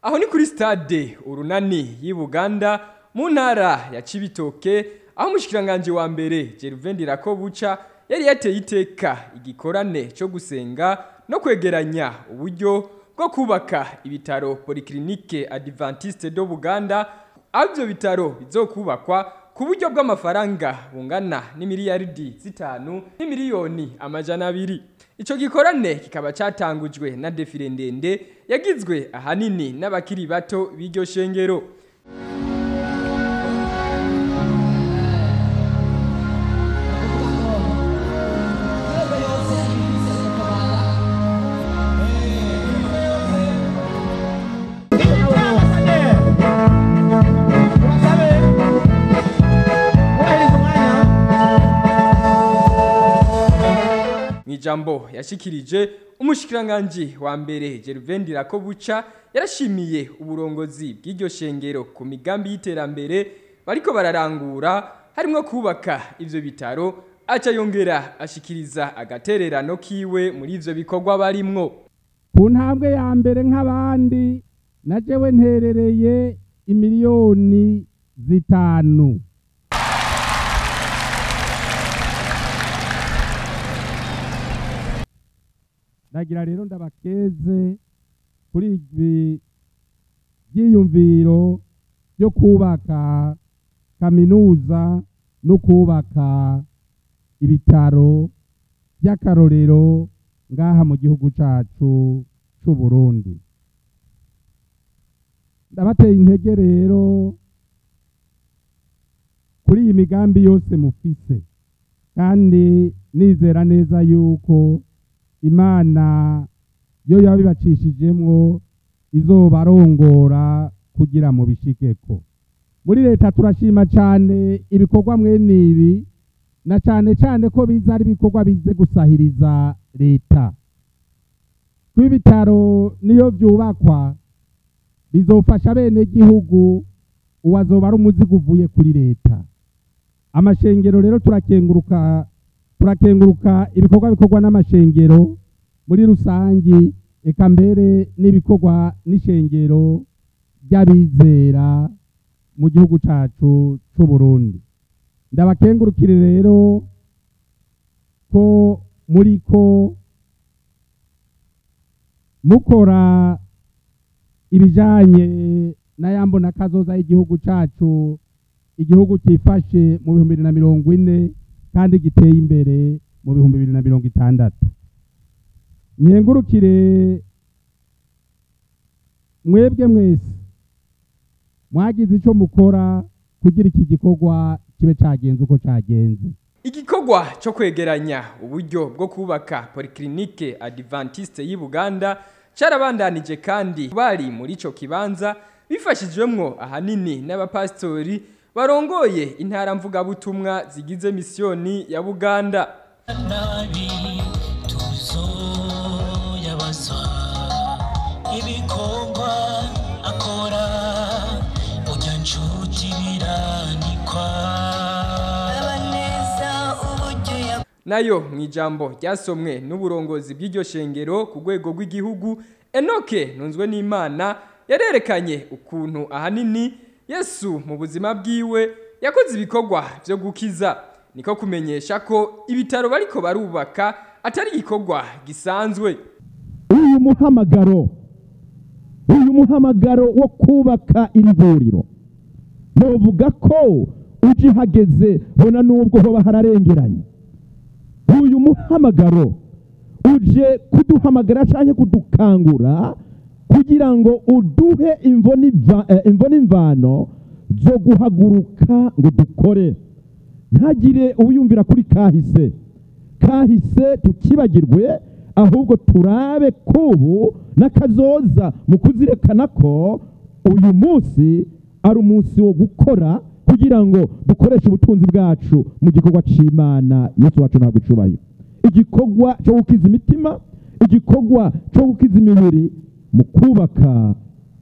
Aho ni kuri stade urunani y'i Buganda mu ntara ya Cibitoke, aho umushikiranganji wa mbere Gervais Ndirakobuca yari yateye iteka igikorane cyo gusenga no kwegeranya uburyo bwo kubaka ibitaro Polyclinique Adventiste do Buganda. Avyo bitaro bizokubakwa ku buryo bw'amafaranga bungana n'imiliyaridi 5 n'imiliyoni 200. Ico gikorane kikaba catangujwe na defile ndende yagizwe ahanini n'abakiri bato b'iryo shengero. Jambo yashikirije umushikiranganji wa mbere Gervais Ndirakobuca yarashimiye uburongozi bw'iryo shengero ku migambi y'iterambere bariko bararangura, harimwo kubaka ivyo bitaro, aca yongera ashikiriza agatererano kiwe muri ivyo bikorwa barimwo. Ku ntambwe ya mbere nk'abandi najewe nterereye imiliyoni 5. Ndagira rero ndabakeze kuri ibi byiyumviro byo kubaka kaminuza no kubaka ibitaro by'akarorero ngaha mu gihugu cacu c'u Burundi. Ndabateye intege rero kuri iyi migambi yose mufise, kandi nizera neza yuko Imana yo yabibacishijemwo izobarongora kugira mu bishikeko. Muri leta turashima cyane ibikorwa mwene ibi, na cyane ko biza ari ibikorwa bize gusahiriza leta. Kw'ibitaro niyo byubakwa bizofasha bene gihugu, uwazoba ari umuzigo uvuye kuri leta. Amashengero rero turakenguruka ibikorwa bikorwa n'amashengero muri rusangi, eka mbere n'ibikorwa n'ishengero by'abizera mu gihugu cacu c'u Burundi. Ndabakengurukire rero ko muriko mukora ibijanye n'ayambona kazoza y'igihugu cacu, igihugu kifashe mu 2040 kandi giteye imbere mu 2060. Nyengurukire mwebwe mwese mwagize ico mukora kugira iki gikorwa kibe cagenze uko cagenze. Igikorwa cyo kwegeranya uburyo bwo kubaka Polyclinique Adventiste y'i Buganda carabandanije, kandi bari muri ico kibanza bifashijwemwo ahanini n'abapastori barongoye intara mvuga butumwa zigize misiyoni ya Buganda. Ibikorwa akora ujancuti biranikwa abaneza uburyo. Nayo mwijambo ryasomwe n'uburongozi bw'iryo shengero ku rwego rw'igihugu, Enock Ntunzwenima yarerekanye ukuntu ahanini Yesu mu buzima bwiwe yakoze ibikorwa byo gukiza. Niko kumenyesha ko ibitaro bariko barubaka atari igikorwa gisanzwe. Uyu muhamagaro wo kubaka irivuriro, novuga ko uje hageze bona nubwo hoba hararengeranye. Uyu muhamagaro uje kuduhamagara cyane kudukangura kugira ngo uduhe imvano zo guhaguruka ngo dukore. Ntagire ubuyumvira kuri kahise tukibagirwe, ahubwo turabe kubu nakazoza mu kuzirekana ko uyu munsi ari umunsi wo gukora kugira ngo dukoreshe ubutunzi bwacu mu gikorwa c'Imana. Yesu wacu ntabwo icubahiro. Igikorwa cyo gukiza imitima, igikorwa cyo gukiza imibiri mu kubaka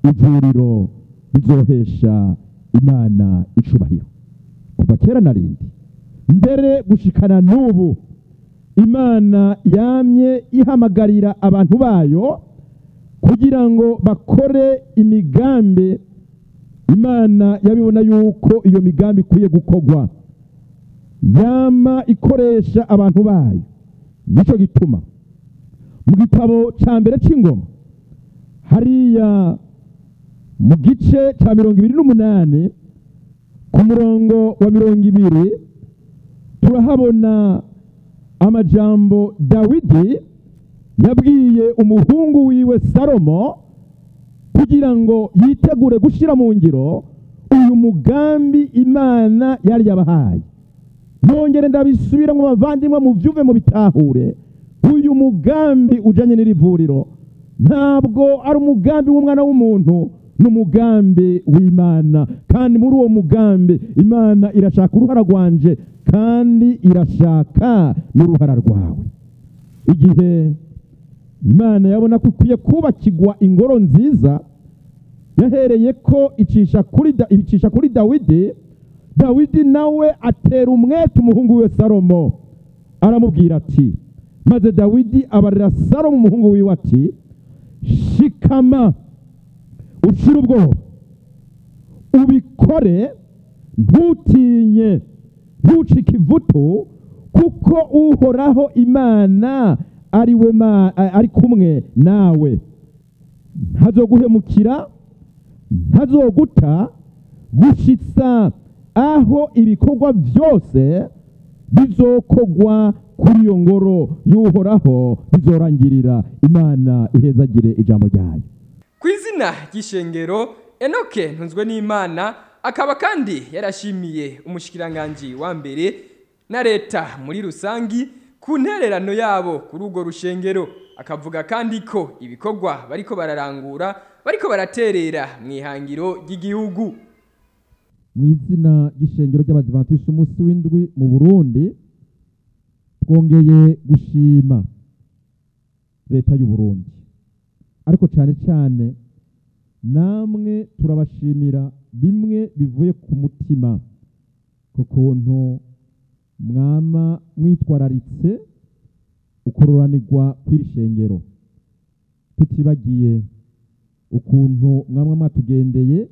ivuriro bizohesha Imana icubahiro. Kuva kera narindi mbere gushikana n'ubu, Imana yamye ihamagarira abantu bayo kugira ngo bakore imigambi Imana yabibona yuko iyo migambi ikwiye gukorwa, yama ikoresha abantu bayo. Nico gituma mu gitabo ca mbere c'ingoma hariya mu gice ca 28 ku murongo wa 20 turahabona amajambo Dawidi yabwiye umuhungu wiwe Salomo kugira ngo yitegure gushira mu ngiro uyu mugambi Imana yari yabahaye. Nongere ndabisubira mu bavandimwe mu vyuve mu bitahure, uyu mugambi ujanye n'irivuriro ntabwo ari umugambi w'umwana w'umuntu, n'umugambi w'Imana. Kandi muri uwo mugambi Imana irashaka uruhara rwanje kandi irashaka n'uruhara rwawe. Igihe Imana yabona ko ikwiye kubakirwa ingoro nziza, yahereye ko ibicisha kuri Dawidi. Dawidi nawe atera umwete umuhungu we Salomo, aramubwira ati, maze Dawidi abarira Salomo umuhungu wiwe ati, shikama ushira ubwoba, ubikore, ntutinye, ntucike ivutu, kuko uhoraho Imana ari kumwe nawe. Ntazoguhemukira, ntazoguta, gushitsa aho ibikorwa byose bizokogwa kuri iyo ngoro y'uhoraho bizorangirira. Imana ihezagire ijambo ryayo. Kw'izina ry'ishengero, Enock Ntunzwenima akaba kandi yarashimiye umushikiranganji wa mbere na leta muri rusangi ku ntererano yabo kuri urwo rushengero. Akavuga kandi ko ibikorwa bariko bararangura bariko baraterera mw'ihangiro ry'igihugu. Mw'izina ry'ishengero ry'Abadventiste umunsi w'indwi mu Burundi, twongeye gushima leta y'u Burundi, ariko cyane cyane namwe turabashimira bimwe bivuye ku mutima ku kuntu mwama mwitwararitse ukororanirwa kw'iri shengero, tutibagiye ukuntu mwamwe mwatugendeye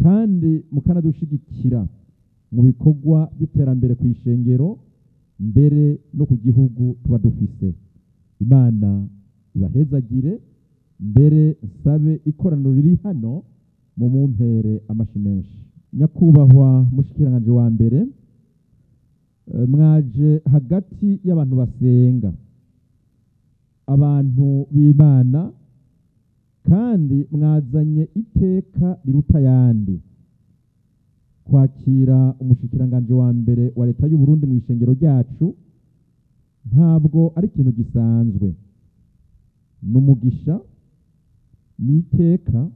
kandi mukanadushigikira mu bikorwa by'iterambere ku ishengero mbere no ku gihugu tuba dufise. Imana ibahezagire, mbere nsabe ikoraniro riri hano mu mumpere amashi menshi. Nyakubahwa Mushikiranganji wa mbere, mwaje hagati y'abantu basenga, abantu b'Imana, kandi mwazanye iteka riruta yandi kwakira umushikiranganji wa mbere wa leta y'u Burundi mu ishengero ryacu. Ntabwo ari ikintu gisanzwe, n'umugisha, n'iteka,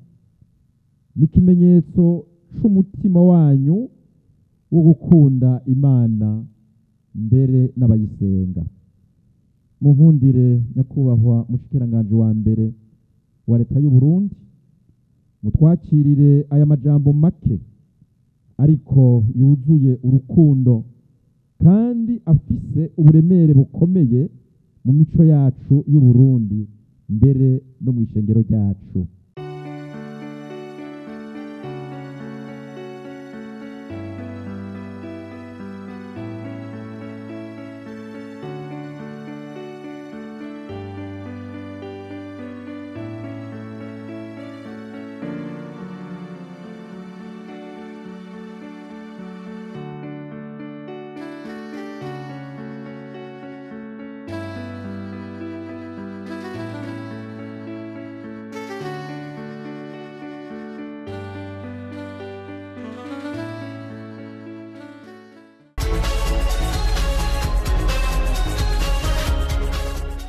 n'ikimenyetso c'umutima wanyu wo gukunda Imana mbere n'abayisenga. Munkundire nyakubahwa mushikiranganji wa mbere wa leta y'u Burundi, mutwakirire aya majambo make ariko yuzuye urukundo kandi afise uburemere bukomeye mu mico yacu y'u Burundi mbere no mu ishengero ryacu.